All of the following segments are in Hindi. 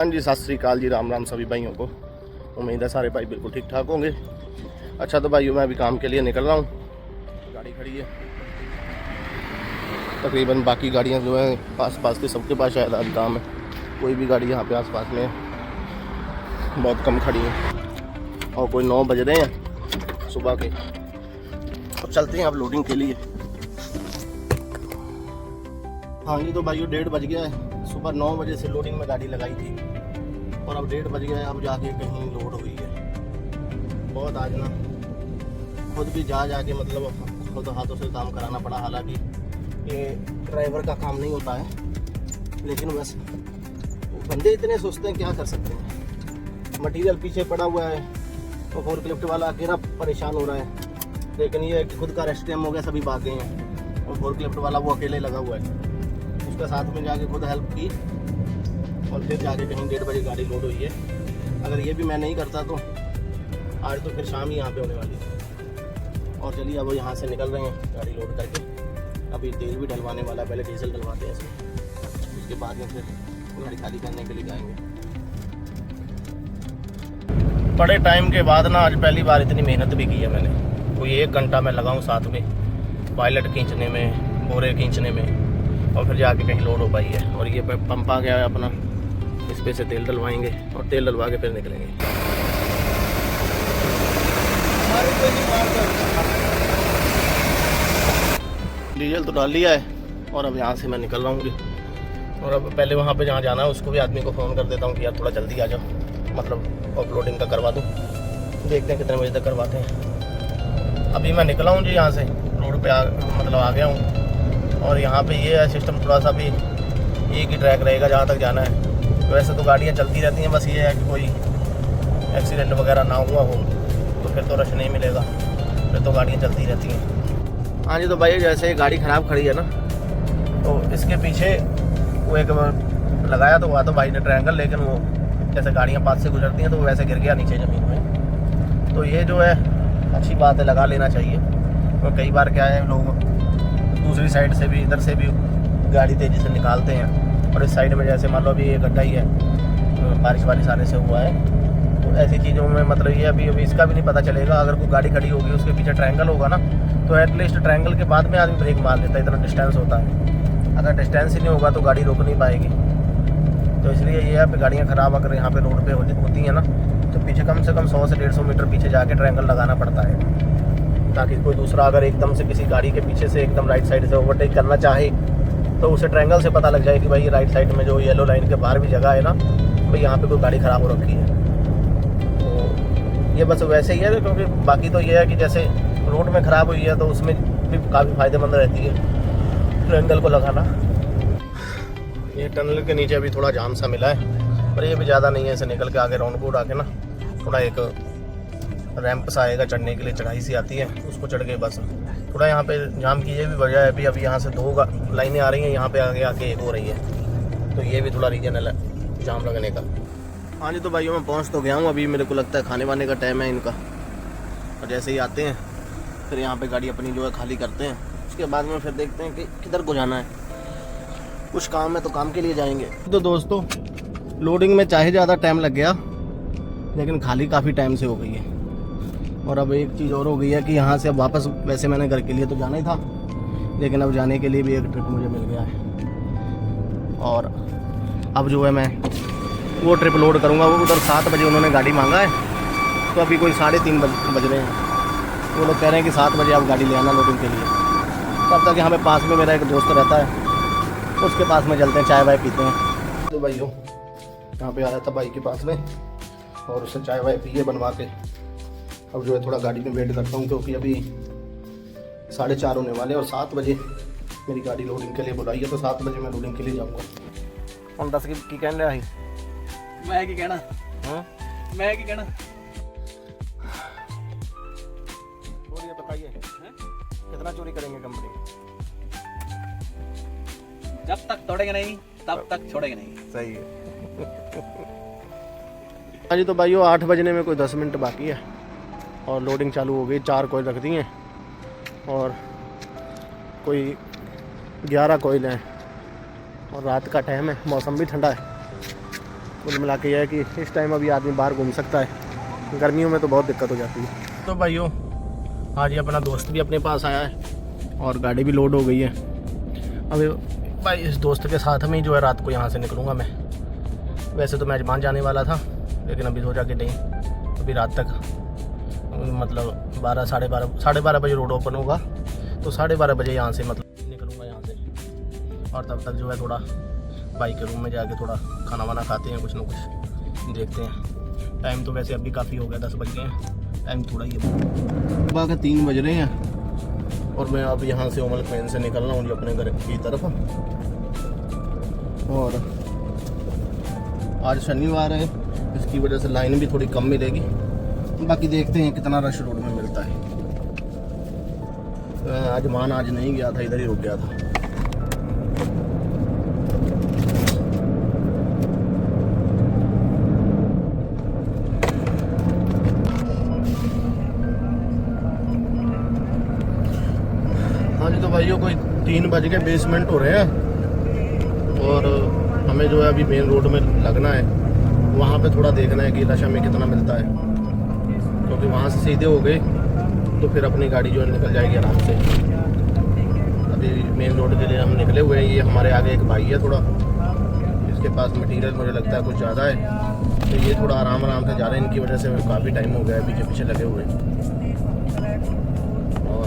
हाँ जी, सत श्री अकाल जी, राम राम सभी भाइयों को। उम्मीद है सारे भाई बिल्कुल ठीक ठाक होंगे। अच्छा तो भाइयों, मैं अभी काम के लिए निकल रहा हूँ। गाड़ी खड़ी है तकरीबन, बाकी गाड़ियाँ जो है पास पास के सबके पास शायद आज काम है। कोई भी गाड़ी यहाँ पे आस पास में बहुत कम खड़ी है और कोई 9 बज रहे हैं सुबह के। तो चलते हैं अब लोडिंग के लिए। हाँ जी तो भाइयों, 1:30 बज गया है। सुबह 9 बजे से लोडिंग में गाड़ी लगाई थी और अब 1:30 बज गया है। अब जाके कहीं लोड हुई है। बहुत आज ना खुद भी जाके मतलब खुद हाथों से काम कराना पड़ा। हालांकि ये ड्राइवर का काम नहीं होता है, लेकिन बस बंदे इतने सोचते हैं, क्या कर सकते हैं। मटेरियल पीछे पड़ा हुआ है तो फोर्कलिफ्ट वाला अकेला परेशान हो रहा है, लेकिन ये खुद का रेस्ट टाइम हो गया, सभी भाग गए हैं और फोर्कलिफ्ट वाला वो अकेले लगा हुआ है। उसके साथ में जाके खुद हेल्प की और फिर जाके कहीं 1:30 बजे गाड़ी लोड हुई है। अगर ये भी मैं नहीं करता तो आज तो फिर शाम ही यहाँ पे होने वाली है। और चलिए अब यहाँ से निकल रहे हैं गाड़ी लोड करके। अभी तेल भी डलवाने वाला है, पहले डीजल डलवाते हैं इसमें, उसके बाद में फिर गाड़ी खाली करने के लिए जाएंगे। बड़े टाइम के बाद ना आज पहली बार इतनी मेहनत भी की है मैंने। कोई 1 घंटा मैं लगाऊँ साथ में पायलट खींचने में, बोरे खींचने में, और फिर जाके कहीं लोड हो पाई है। और ये पंप आ गया है अपना, इस पे से तेल डलवाएंगे और तेल डलवा के फिर निकलेंगे। डीजल तो डाल लिया है और अब यहाँ से मैं निकल रहा हूँ। और अब पहले वहाँ पे जहाँ जाना है उसको भी आदमी को फ़ोन कर देता हूँ कि यार थोड़ा जल्दी आ जाओ, मतलब अपलोडिंग का करवा दूँ। देखते हैं कितने बजे तक करवाते हैं। अभी मैं निकला हूँ जी यहाँ से, रोड पे मतलब आ गया हूँ। और यहाँ पे ये है सिस्टम, थोड़ा सा भी एक ही ट्रैक रहेगा जहाँ तक जाना है। वैसे तो गाड़ियाँ चलती रहती हैं, बस ये है कि कोई एक्सीडेंट वगैरह ना हुआ हो तो फिर तो रश नहीं मिलेगा, फिर तो गाड़ियाँ चलती रहती हैं। हाँ जी तो भाई, जैसे गाड़ी ख़राब खड़ी है ना, तो इसके पीछे वो एक लगाया तो हुआ तो भाई ने ट्रायंगल, लेकिन वो जैसे गाड़ियाँ पास से गुजरती हैं तो वैसे गिर गया नीचे ज़मीन में। तो ये जो है अच्छी बात है, लगा लेना चाहिए। और कई बार क्या है, लोग दूसरी साइड से भी, इधर से भी गाड़ी तेज़ी से निकालते हैं और इस साइड में जैसे मान लो अभी ये गड्ढा ही है, बारिश वारिश आने से हुआ है। तो ऐसी चीज़ों में मतलब ये अभी इसका भी नहीं पता चलेगा। अगर कोई गाड़ी खड़ी होगी उसके पीछे ट्रायंगल होगा ना, तो एटलीस्ट ट्रायंगल के बाद में आदमी ब्रेक मार लेता है, इतना डिस्टेंस होता है। अगर डिस्टेंस ही नहीं होगा तो गाड़ी रोक नहीं पाएगी। तो इसलिए ये है कि गाड़ियाँ ख़राब अगर यहाँ पे रोड पे होती हैं ना, तो पीछे कम से कम 100 से 150 मीटर पीछे जाके ट्रायंगल लगाना पड़ता है, ताकि कोई दूसरा अगर एकदम से किसी गाड़ी के पीछे से एकदम राइट साइड से ओवरटेक करना चाहे तो उसे ट्रायंगल से पता लग जाए कि भाई राइट साइड में जो येलो लाइन के बाहर भी जगह है ना, भाई यहाँ पे कोई गाड़ी ख़राब हो रखी है। तो ये बस वैसे ही है, क्योंकि बाकी तो ये है कि जैसे रोड में ख़राब हुई है तो उसमें भी काफ़ी फ़ायदेमंद रहती है ट्रायंगल को लगाना। ये टनल के नीचे अभी थोड़ा जाम सा मिला है, पर ये भी ज़्यादा नहीं है। इसे निकल के आगे राउंड बोर्ड आके ना थोड़ा एक रैंप सा आएगा, चढ़ने के लिए चढ़ाई सी आती है, उसको चढ़ के बस थोड़ा यहाँ पे जाम की ये भी वजह है। अभी यहाँ से 2 लाइनें आ रही हैं, यहाँ पे आगे आके एक हो रही है, तो ये भी थोड़ा रीजनल है जाम लगने का। हाँ जी तो भाइयों, मैं पहुँच तो गया हूँ। अभी मेरे को लगता है खाने वाने का टाइम है इनका, और जैसे ही आते हैं फिर यहाँ पे गाड़ी अपनी जो है खाली करते हैं। उसके बाद में फिर देखते हैं कि किधर को जाना है। कुछ काम है तो काम के लिए जाएंगे। तो दोस्तों, लोडिंग में चाहे ज़्यादा टाइम लग गया, लेकिन खाली काफ़ी टाइम से हो गई है। और अब एक चीज़ और हो गई है कि यहाँ से अब वापस, वैसे मैंने घर के लिए तो जाना ही था, लेकिन अब जाने के लिए भी एक ट्रिप मुझे मिल गया है। और अब जो है मैं वो ट्रिप लोड करूँगा। वो उधर 7 बजे उन्होंने गाड़ी मांगा है, तो अभी कोई 3:30 बज रहे हैं। वो लोग कह रहे हैं कि 7 बजे आप गाड़ी ले आना लोडिंग के लिए। तब तक यहाँ पे पास में मेरा एक दोस्त रहता है, उसके पास में चलते हैं, चाय वाय पीते हैं। तो भाइयों, यहाँ पे आ रहा था भाई के पास में और उससे चाय वाय पिए बनवा के। अब जो है थोड़ा गाड़ी में वेट करता हूँ, क्योंकि अभी 4:30 होने वाले और 7 बजे मेरी गाड़ी लोडिंग के लिए बुलाई है, तो 7 बजे मैं लोडिंग के लिए जाऊँगा। और 10 की कह रहा है, मैं की कहना, मैं की कहना। चोरी बताइए कितना चोरी करेंगे कंपनी? जब तक तोड़ेंगे नहीं तब तक छोड़ेंगे नहीं। सही है। हाँ जी तो भाइयों, 8 बजने में कोई 10 मिनट बाकी है और लोडिंग चालू हो गई। 4 कोयल रख दी हैं और कोई 11 कोयल हैं, और रात का टाइम है, मौसम भी ठंडा है। कुल मिला के यह है कि इस टाइम अभी आदमी बाहर घूम सकता है, गर्मियों में तो बहुत दिक्कत हो जाती है। तो भाइयों आज ये अपना दोस्त भी अपने पास आया है और गाड़ी भी लोड हो गई है। अभी भाई इस दोस्त के साथ में ही जो है रात को यहाँ से निकलूँगा मैं। वैसे तो मैं अजमान जाने वाला था, लेकिन अभी सोचा कि नहीं, अभी रात तक मतलब 12 साढ़े बारह बजे रोड ओपन होगा, तो 12:30 बजे यहाँ से मतलब निकलूँगा यहाँ से। और तब तक जो है थोड़ा बाइक के रूम में जाके थोड़ा खाना वाना खाते हैं, कुछ ना कुछ देखते हैं। टाइम तो वैसे अभी काफ़ी हो गया, 10 बज गए हैं, टाइम थोड़ा ही है। सुबह के 3 बज रहे हैं और मैं अब यहाँ से ओमल प्लेन से निकल रहा हूँ जी अपने घर की तरफ। और आज शनिवार है, इसकी वजह से लाइन भी थोड़ी कम मिलेगी। बाकी देखते हैं कितना रश रोड में मिलता है। अजमान आज नहीं गया था, इधर ही रुक गया था। हाँ जी, तो भाइयों कोई 3 बज के 20 मिनट हो रहे हैं और हमें जो है अभी मेन रोड में लगना है। वहाँ पे थोड़ा देखना है कि नशा में कितना मिलता है, क्योंकि वहाँ से सीधे हो गए तो फिर अपनी गाड़ी जो है निकल जाएगी आराम से। अभी मेन रोड के लिए हम निकले हुए हैं। ये हमारे आगे एक भाई है थोड़ा, इसके पास मटेरियल मुझे लगता है कुछ ज़्यादा है, तो ये थोड़ा आराम से जा रहे हैं। इनकी वजह से काफ़ी टाइम हो गया है पीछे पीछे लगे हुए। और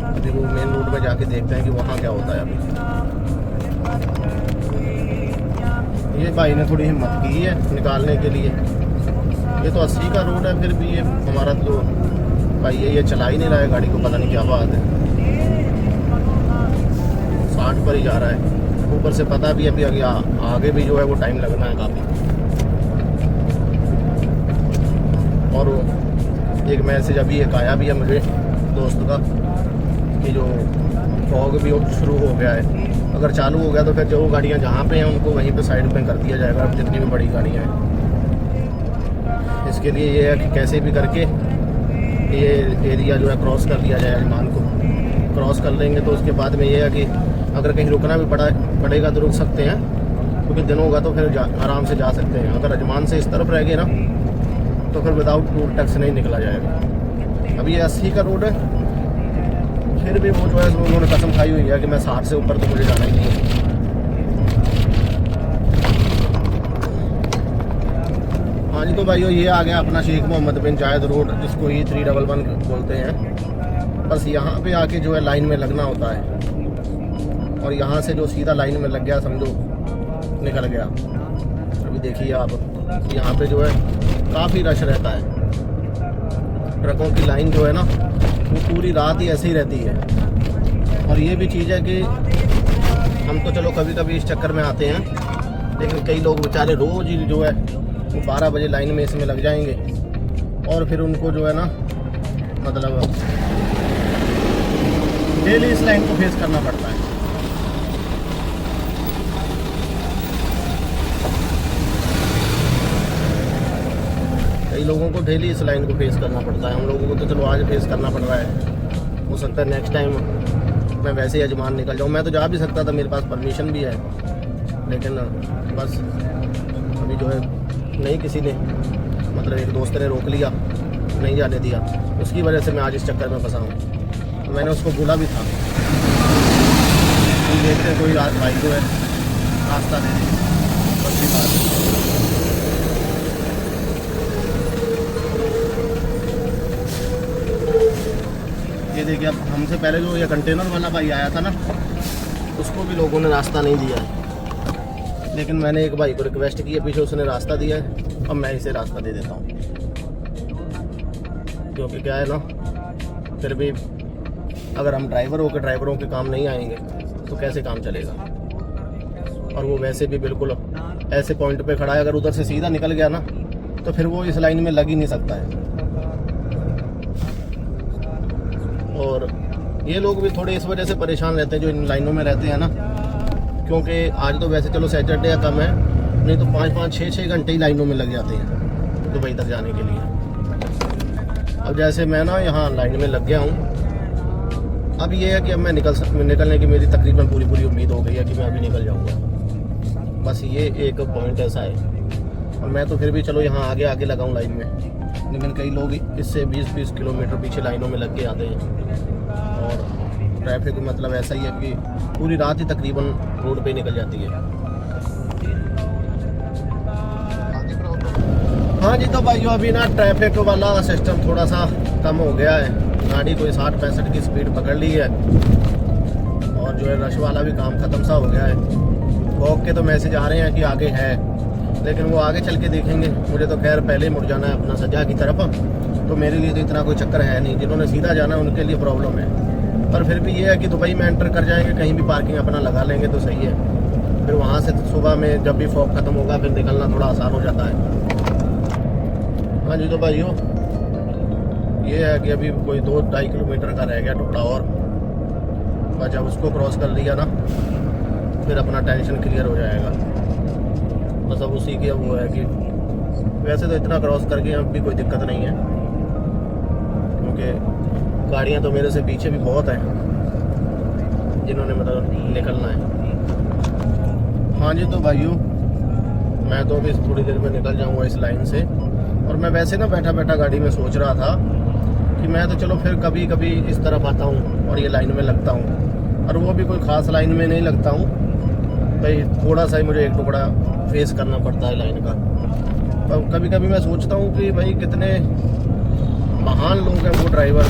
अभी वो मेन रोड में जाके देखते हैं कि वहाँ क्या होता है। अभी ये भाई ने थोड़ी हिम्मत की है निकालने के लिए। ये तो 80 का रोड है, फिर भी ये हमारा तो भाई ये चला ही नहीं रहा है गाड़ी को, पता नहीं क्या बात है। 60 पर ही जा रहा है। ऊपर से पता भी अभी आगे भी जो है वो टाइम लगना है काफ़ी। और एक मैसेज अभी एक आया भी है मुझे दोस्त का कि जो फॉग भी शुरू हो गया है। अगर चालू हो गया तो फिर जो गाड़ियाँ जहाँ पे हैं उनको वहीं पे साइड पे कर दिया जाएगा, जितनी भी बड़ी गाड़ियाँ हैं। इसके लिए ये है कि कैसे भी करके ये एरिया जो है क्रॉस कर लिया जाए। अजमान को क्रॉस कर लेंगे तो उसके बाद में ये है कि अगर कहीं रुकना भी पड़ेगा तो रुक सकते हैं, क्योंकि दिन होगा तो फिर आराम से जा सकते हैं। अगर अजमान से इस तरफ रह गए ना तो फिर विदाउट टोल टैक्स नहीं निकला जाएगा। अभी ये 80 का रोड है, फिर भी वो जो है उन्होंने कसम खाई हुई है कि मैं 60 से ऊपर तो मुझे जाना ही नहीं है। हाँ जी, तो भाइयों ये आ गया अपना शेख मोहम्मद बिन जायद रोड, जिसको ये 311 बोलते हैं। बस यहाँ पे आके जो है लाइन में लगना होता है, और यहाँ से जो सीधा लाइन में लग गया समझो निकल गया। अभी देखिए आप, यहाँ पे जो है काफ़ी रश रहता है। ट्रकों की लाइन जो है ना वो पूरी रात ही ऐसे ही रहती है। और ये भी चीज़ है कि हम तो चलो कभी कभी इस चक्कर में आते हैं, लेकिन कई लोग बेचारे रोज़ ही जो है वो 12 बजे लाइन में इसमें लग जाएंगे, और फिर उनको जो है ना मतलब डेली इस लाइन को फेस करना पड़ता है। कई लोगों को डेली इस लाइन को फेस करना पड़ता है। हम लोगों को तो चलो आज फेस करना पड़ रहा है, हो सकता है नेक्स्ट टाइम मैं वैसे ही अजमान निकल जाऊँ। मैं तो जा भी सकता था, मेरे पास परमिशन भी है, लेकिन बस अभी जो है नहीं, किसी ने मतलब एक दोस्त ने रोक लिया, नहीं जाने दिया। उसकी वजह से मैं आज इस चक्कर में फंसा हूँ। तो मैंने उसको बोला भी था, हम देखते हैं कोई भाई जो है रास्ता दे दे, बस भी बात है। ये देखिए, अब हमसे पहले जो ये कंटेनर वाला भाई आया था ना, उसको भी लोगों ने रास्ता नहीं दिया है, लेकिन मैंने एक भाई को रिक्वेस्ट की है, पीछे उसने रास्ता दिया है, अब मैं इसे रास्ता दे देता हूँ। क्योंकि क्या है ना, फिर भी अगर हम ड्राइवर होकर ड्राइवरों के काम नहीं आएंगे तो कैसे काम चलेगा। और वो वैसे भी बिल्कुल ऐसे पॉइंट पे खड़ा है, अगर उधर से सीधा निकल गया ना तो फिर वो इस लाइन में लग ही नहीं सकता है। और ये लोग भी थोड़े इस वजह से परेशान रहते हैं जो इन लाइनों में रहते हैं ना, क्योंकि आज तो वैसे चलो सैटरडे कम है, नहीं तो 5-5, 6-6 घंटे ही लाइनों में लग जाते हैं दुबई तक जाने के लिए। अब जैसे मैं ना यहाँ लाइन में लग गया हूँ, अब ये है कि अब मैं निकलने की मेरी तकरीबन पूरी उम्मीद हो गई है कि मैं अभी निकल जाऊँगा। बस ये एक पॉइंट ऐसा है और मैं तो फिर भी चलो यहाँ आगे आगे लगाऊँ लाइन में, लेकिन कई लोग इससे 20-20 किलोमीटर पीछे लाइनों में लग के आते हैं। और ट्रैफिक मतलब ऐसा ही है कि पूरी रात ही तकरीबन रोड पे निकल जाती है। हाँ जी, तो भाइयों अभी ना ट्रैफिक वाला सिस्टम थोड़ा सा कम हो गया है। गाड़ी कोई 60-65 की स्पीड पकड़ ली है और जो है रश वाला भी काम ख़त्म सा हो गया है। वॉक के तो मैसेज आ रहे हैं कि आगे है, लेकिन वो आगे चल के देखेंगे। मुझे तो खैर पहले ही मुड़ जाना है अपना सजा की तरफ, तो मेरे लिए तो इतना कोई चक्कर है नहीं। जिन्होंने सीधा जाना है उनके लिए प्रॉब्लम है, पर फिर भी ये है कि दुबई में एंटर कर जाएंगे, कहीं भी पार्किंग अपना लगा लेंगे तो सही है। फिर वहाँ से तो सुबह में जब भी फॉग ख़त्म होगा फिर निकलना थोड़ा आसान हो जाता है। हाँ जी, तो भाइयों ये है कि अभी कोई 2-2.5 किलोमीटर का रह गया टुकड़ा और, जब उसको क्रॉस कर लिया ना फिर अपना टेंशन क्लियर हो जाएगा। बस अब उसी की वो है कि वैसे तो इतना क्रॉस करके अब भी कोई दिक्कत नहीं है, क्योंकि गाड़ियाँ तो मेरे से पीछे भी बहुत हैं जिन्होंने मतलब निकलना है। हाँ जी, तो भाइयों मैं तो अभी थोड़ी देर में निकल जाऊँगा इस लाइन से। और मैं वैसे ना बैठा बैठा गाड़ी में सोच रहा था कि मैं तो चलो फिर कभी कभी इस तरफ आता हूँ और ये लाइन में लगता हूँ, और वो भी कोई ख़ास लाइन में नहीं लगता हूँ भाई, थोड़ा सा ही मुझे एक टुकड़ा फेस करना पड़ता है लाइन का। अब कभी कभी मैं सोचता हूँ कि भाई कितने महान लोग हैं वो ड्राइवर,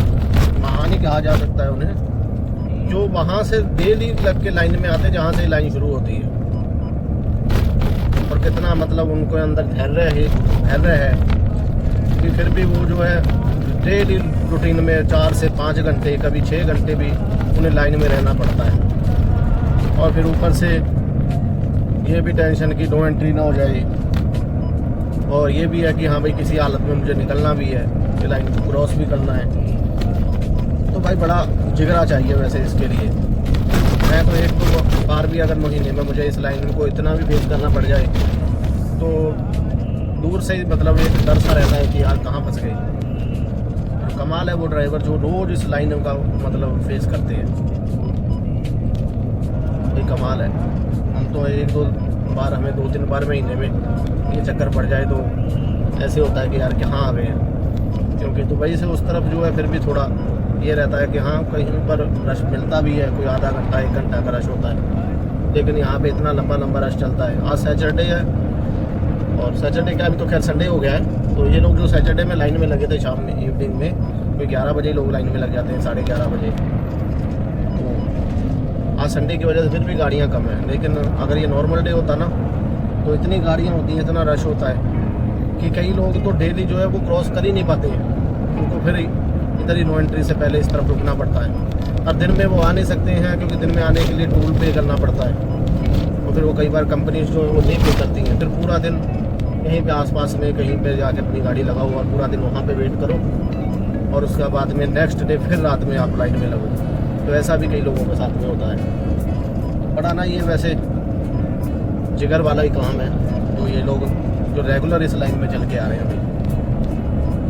महान ही कहा जा सकता है उन्हें, जो वहाँ से डेली लग के लाइन में आते जहाँ से लाइन शुरू होती है। और कितना मतलब उनको अंदर धैर्य है कि फिर भी वो जो है डेली रूटीन में 4 से 5 घंटे कभी 6 घंटे भी उन्हें लाइन में रहना पड़ता है। और फिर ऊपर से ये भी टेंशन कि नो एंट्री ना हो जाए, और ये भी है कि हाँ भाई किसी हालत में मुझे निकलना भी है, ये लाइन को क्रॉस भी करना है। तो भाई बड़ा जिगरा चाहिए वैसे इसके लिए। मैं तो एक तो बार भी अगर महीने में मुझे इस लाइन को इतना भी फेस करना पड़ जाए तो दूर से ही मतलब एक डर सा रहता है कि यार कहाँ फंस गए। कमाल है वो ड्राइवर जो रोज़ इस लाइन का मतलब फेस करते हैं, ये कमाल है। हम तो 1-2 बार, हमें 2-3 बार महीने में ये चक्कर पड़ जाए तो ऐसे होता है कि यार कहाँ आ गए हैं। क्योंकि दुबई से उस तरफ जो है फिर भी थोड़ा ये रहता है कि हाँ कहीं पर रश मिलता भी है, कोई आधा घंटा 1 घंटा का रश होता है, लेकिन यहाँ पे इतना लंबा लंबा रश चलता है। आज सैटरडे है और सैटरडे का अभी तो खैर संडे हो गया है, तो ये लोग जो सैटरडे में लाइन में लगे थे शाम में इवनिंग में, कोई 11 बजे लोग लाइन में लग जाते हैं, 11:30 बजे। तो आज संडे की वजह से फिर भी गाड़ियाँ कम हैं, लेकिन अगर ये नॉर्मल डे होता ना तो इतनी गाड़ियाँ होती हैं, इतना रश होता है कि कई लोग तो डेली जो है वो क्रॉस कर ही नहीं पाते हैं, उनको फिर इधर ही नो एंट्री से पहले इस तरफ रुकना पड़ता है। और दिन में वो आ नहीं सकते हैं क्योंकि दिन में आने के लिए टोल पे करना पड़ता है, और फिर वो कई बार कंपनी जो है वो नहीं पे करती हैं। फिर पूरा दिन कहीं पे आसपास में कहीं पे जाके अपनी गाड़ी लगाओ और पूरा दिन वहाँ पे वेट करो, और उसके बाद में नेक्स्ट डे फिर रात में आप लाइन में लगो। तो ऐसा भी कई लोगों के साथ में होता है। बड़ा ना ये वैसे जिगर वाला ही काम है जो ये लोग जो रेगुलर इस लाइन में चल के आ रहे हैं अभी,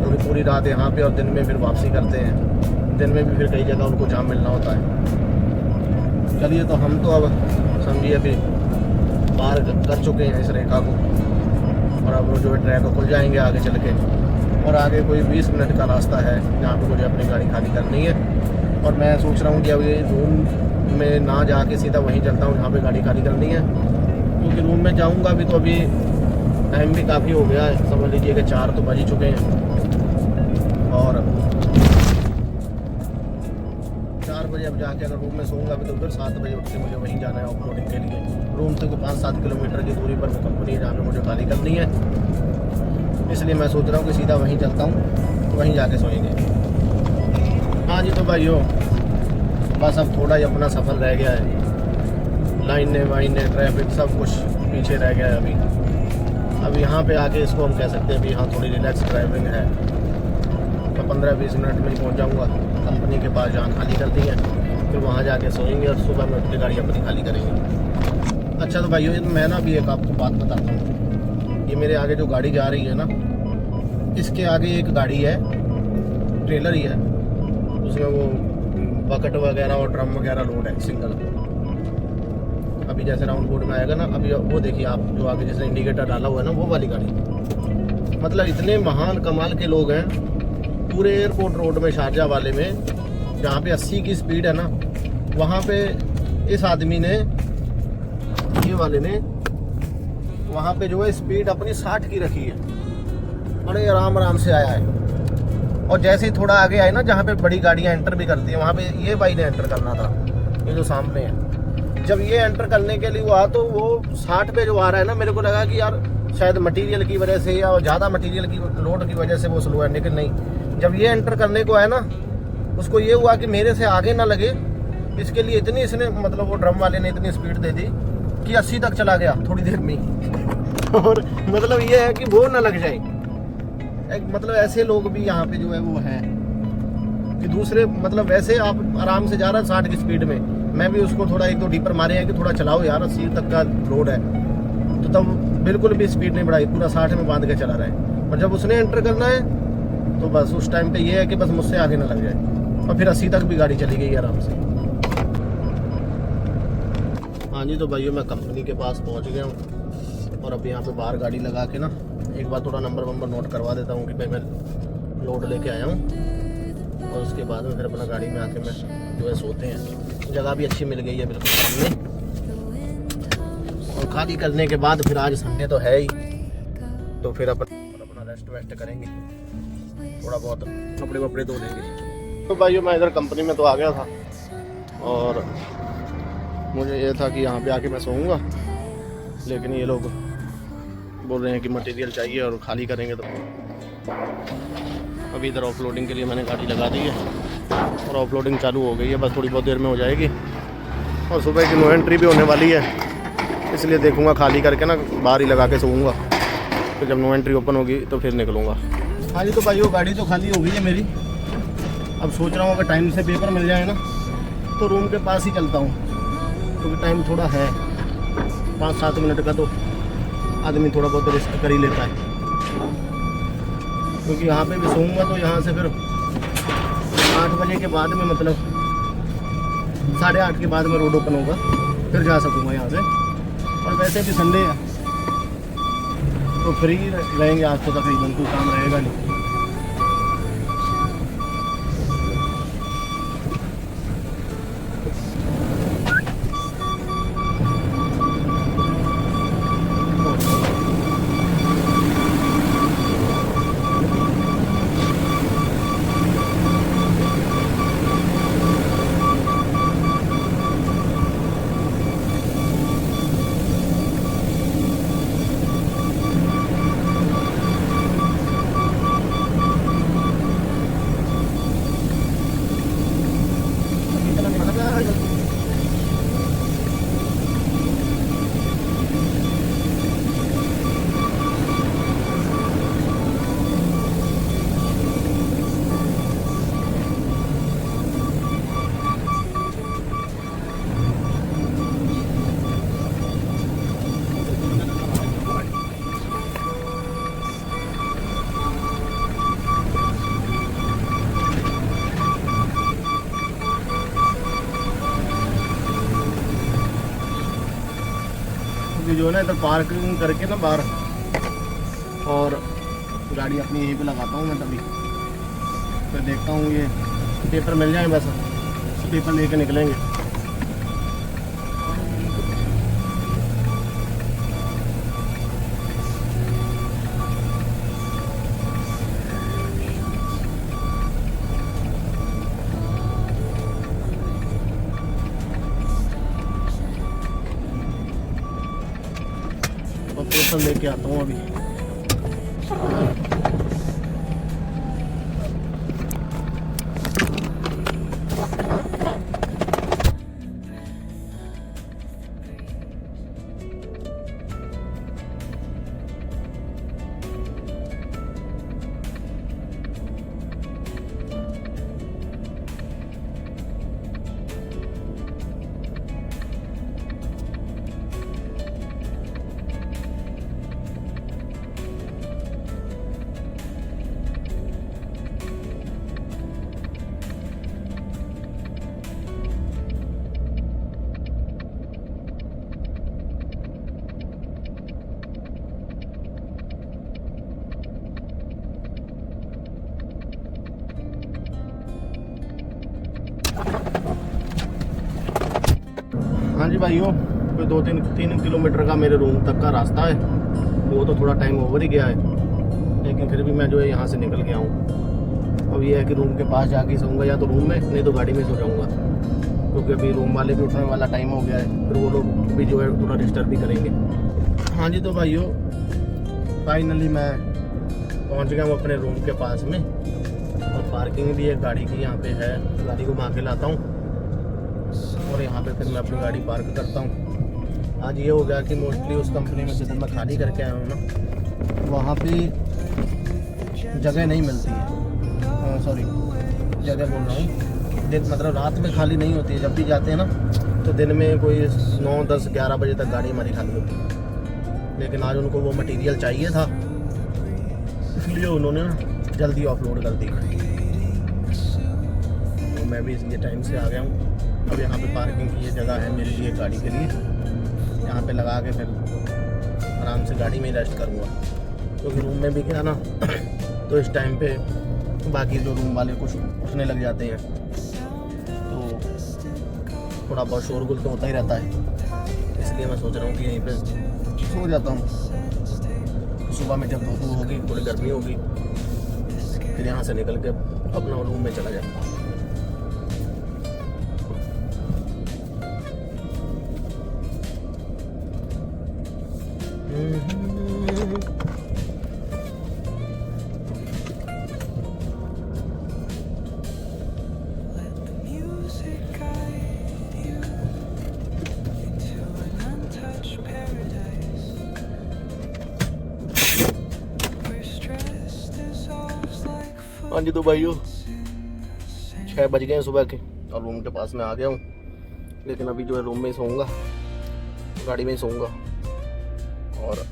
क्योंकि पूरी रात यहाँ पे और दिन में फिर वापसी करते हैं। दिन में भी फिर कई जगह उनको जाम मिलना होता है। चलिए, तो हम तो अब समझिए अभी पार कर चुके हैं इस रेखा को, और अब जो है ट्रैक खुल जाएंगे आगे चल के, और आगे कोई 20 मिनट का रास्ता है जहाँ पे मुझे अपनी गाड़ी खाली करनी है। और मैं सोच रहा हूँ कि अब ये रूम में ना जाके सीधा वहीं चलता हूँ जहाँ पे गाड़ी खाली करनी है, क्योंकि रूम में जाऊँगा भी तो अभी टाइम भी काफ़ी हो गया है, समझ लीजिए कि 4 तो बज ही चुके हैं, और 4 बजे अब जाके अगर रूम में सोऊंगा भी तो फिर 7 बजे उठ के मुझे वहीं जाना है ऑफलोडिंग के लिए। रूम से कोई 5-7 किलोमीटर की दूरी पर वो कंपनी है जहाँ पे मुझे खाली करनी है, इसलिए मैं सोच रहा हूँ कि सीधा वहीं चलता हूँ, वहीं जाके सोएंगे। हाँ जी, तो भाइयों बस अब थोड़ा ही अपना सफ़र रह गया है। लाइनें वाइनें ट्रैफिक सब कुछ पीछे रह गया है अब यहाँ पे आके इसको हम कह सकते हैं भी हाँ थोड़ी रिलैक्स ड्राइविंग है। तो 15-20 मिनट में ही पहुँच जाऊँगा कंपनी के पास जहाँ खाली करती है, फिर वहाँ जाके सोएंगे और सुबह में अपनी गाड़ी अपनी खाली करेंगे। अच्छा, तो भाइयों मैं ना भी एक आपको बात बताता हूँ। ये मेरे आगे जो गाड़ी जा रही है ना, इसके आगे एक गाड़ी है, ट्रेलर ही है, उसमें वो बकेट वगैरह और ड्रम वगैरह लोड है सिंगल। अभी जैसे राउंड बोर्ड में आएगा ना, अभी वो देखिए आप, जो आगे जैसे इंडिकेटर डाला हुआ है ना, वो वाली गाड़ी। मतलब इतने महान कमाल के लोग हैं। पूरे एयरपोर्ट रोड में, शारजा वाले में, जहाँ पे 80 की स्पीड है ना, वहाँ पे इस आदमी ने, ये वाले ने, वहाँ पे जो है स्पीड अपनी 60 की रखी है। बड़े आराम आराम से आया है। और जैसे ही थोड़ा आगे आए ना, जहाँ पे बड़ी गाड़ियाँ एंटर भी करती हैं, वहाँ पे ये भाई ने एंटर करना था, ये जो सामने है। जब ये एंटर करने के लिए हुआ तो वो 60 पे जो आ रहा है ना, मेरे को लगा कि यार शायद मटेरियल की वजह से या ज़्यादा मटेरियल की लोड की वजह से वो स्लो है, लेकिन नहीं। जब ये एंटर करने को आया ना, उसको ये हुआ कि मेरे से आगे ना लगे, इसके लिए इतनी इसने, मतलब वो ड्रम वाले ने इतनी स्पीड दे दी कि 80 तक चला गया थोड़ी देर में ही। और मतलब ये है कि वो ना लग जाए। मतलब ऐसे लोग भी यहाँ पे जो है वो है कि दूसरे, मतलब वैसे आप आराम से जा रहा है 60 की स्पीड में, मैं भी उसको थोड़ा 1-2 डीपर मारे हैं कि थोड़ा चलाओ यार, 80 तक का रोड है, तो तब बिल्कुल भी स्पीड नहीं बढ़ाई, पूरा 60 में बांध के चला रहा है। और जब उसने एंटर करना है तो बस उस टाइम पे ये है कि बस मुझसे आगे ना लग जाए, और फिर 80 तक भी गाड़ी चली गई आराम से। हाँ जी, तो भाइयों मैं कंपनी के पास पहुँच गया हूँ, और अब यहाँ पे बाहर गाड़ी लगा के ना एक बार थोड़ा नंबर वंबर नोट करवा देता हूँ कि भाई मैं लोड लेके आया हूँ, और उसके बाद में फिर अपना गाड़ी में आके मैं जो है सोते हैं। जगह भी अच्छी मिल गई है बिल्कुल सामने, और खाली करने के बाद फिर आज संडे तो है ही, तो फिर अपना रेस्ट वेस्ट करेंगे, थोड़ा बहुत कपड़े वपड़े धो लेंगे। तो भाइयों मैं इधर कंपनी में तो आ गया था, और मुझे ये था कि यहाँ पे आके मैं सोऊंगा, लेकिन ये लोग बोल रहे हैं कि मटेरियल चाहिए और खाली करेंगे। तो अभी इधर ऑफलोडिंग के लिए मैंने गाड़ी लगा दी है, और ऑफलोडिंग चालू हो गई है, बस थोड़ी बहुत देर में हो जाएगी। और सुबह की नो एंट्री भी होने वाली है, इसलिए देखूंगा खाली करके ना बाहर ही लगा के सोऊंगा, तो जब नो एंट्री ओपन होगी तो फिर निकलूँगा। हाँ जी, तो भाई वो गाड़ी तो खाली हो गई है मेरी। अब सोच रहा हूँ अगर टाइम से पेपर मिल जाए ना, तो रूम के पास ही चलता हूँ, क्योंकि टाइम थोड़ा है, 5-7 मिनट का, तो आदमी थोड़ा बहुत रिस्क कर ही लेता है। क्योंकि यहाँ पे भी सोऊंगा तो यहाँ से फिर 8 बजे के बाद में, मतलब 8:30 के बाद में रोड ओपन होगा, फिर जा सकूँगा यहाँ से। और वैसे भी संडे है तो फ्री रहेंगे आज तो, तकरीबन कोई काम रहेगा नहीं। जो है ना इधर पार्किंग करके ना बाहर, और गाड़ी अपनी यहीं पे लगाता हूँ मैं, तभी फिर देखता हूँ ये पेपर मिल जाए, बस पेपर लेके निकलेंगे। पेपर लेके आता हूँ अभी। जी भाइयों, कोई 2-3 किलोमीटर का मेरे रूम तक का रास्ता है। वो तो थोड़ा टाइम ओवर ही गया है, लेकिन फिर भी मैं जो है यहाँ से निकल गया हूँ। अब ये है कि रूम के पास जाके सोऊंगा, या तो रूम में, नहीं तो गाड़ी में सो जाऊँगा, क्योंकि अभी रूम वाले भी उठने वाला टाइम हो गया है, फिर वो लोग भी जो है थोड़ा डिस्टर्ब भी करेंगे। हाँ जी, तो भाइयों फाइनली मैं पहुँच गया हूँ अपने रूम के पास में, और पार्किंग भी एक गाड़ी की यहाँ पे है। गाड़ी को घुमा के लाता हूँ और यहाँ पे फिर मैं अपनी गाड़ी पार्क करता हूँ। आज ये हो गया कि मोस्टली उस कंपनी में जिधर मैं खाली करके आया हूँ ना, वहाँ पे जगह नहीं मिलती है। सॉरी, जगह बोल रहा हूँ, दिन मतलब रात में खाली नहीं होती है। जब भी जाते हैं ना तो दिन में कोई 9, 10, 11 बजे तक गाड़ी हमारी खाली होती है। लेकिन आज उनको वो मटेरियल चाहिए था, इसलिए उन्होंने ना जल्दी ऑफलोड कर दी। तो मैं भी इसलिए टाइम से आ गया हूँ। अब यहाँ पे पार्किंग की ये जगह है मेरे लिए गाड़ी के लिए, यहाँ पे लगा के फिर आराम से गाड़ी में ही रेस्ट करूँगा, क्योंकि रूम में भी गया ना तो इस टाइम पे बाकी जो रूम वाले कुछ उठने लग जाते हैं, तो थोड़ा बहुत शोरगुल तो होता ही रहता है। इसलिए मैं सोच रहा हूँ कि यहीं पे सो जाता हूँ। सुबह में जब धूप होगी, थोड़ी गर्मी होगी, फिर यहाँ से निकल के अपना रूम में चला जाऊँगा। हाँ जी, तो भाइयों 6 बज गए हैं सुबह के और रूम के पास में आ गया हूँ। लेकिन अभी जो है रूम में ही सोऊंगा, गाड़ी में ही सोऊंगा। और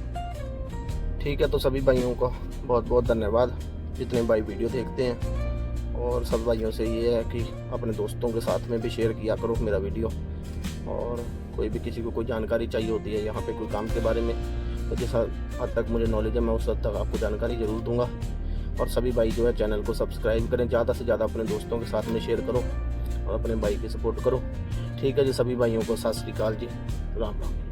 ठीक है, तो सभी भाइयों का बहुत बहुत धन्यवाद जितने भाई वीडियो देखते हैं। और सब भाइयों से ये है कि अपने दोस्तों के साथ में भी शेयर किया करो मेरा वीडियो। और कोई भी किसी को कोई जानकारी चाहिए होती है यहाँ पे कोई काम के बारे में, तो जिस हद तक मुझे नॉलेज है मैं उस हद तक आपको जानकारी ज़रूर दूंगा। और सभी भाई जो है चैनल को सब्सक्राइब करें, ज़्यादा से ज़्यादा अपने दोस्तों के साथ में शेयर करो और अपने भाई की सपोर्ट करो। ठीक है जी, सभी भाइयों को सत श्री अकाल जी, राम राम।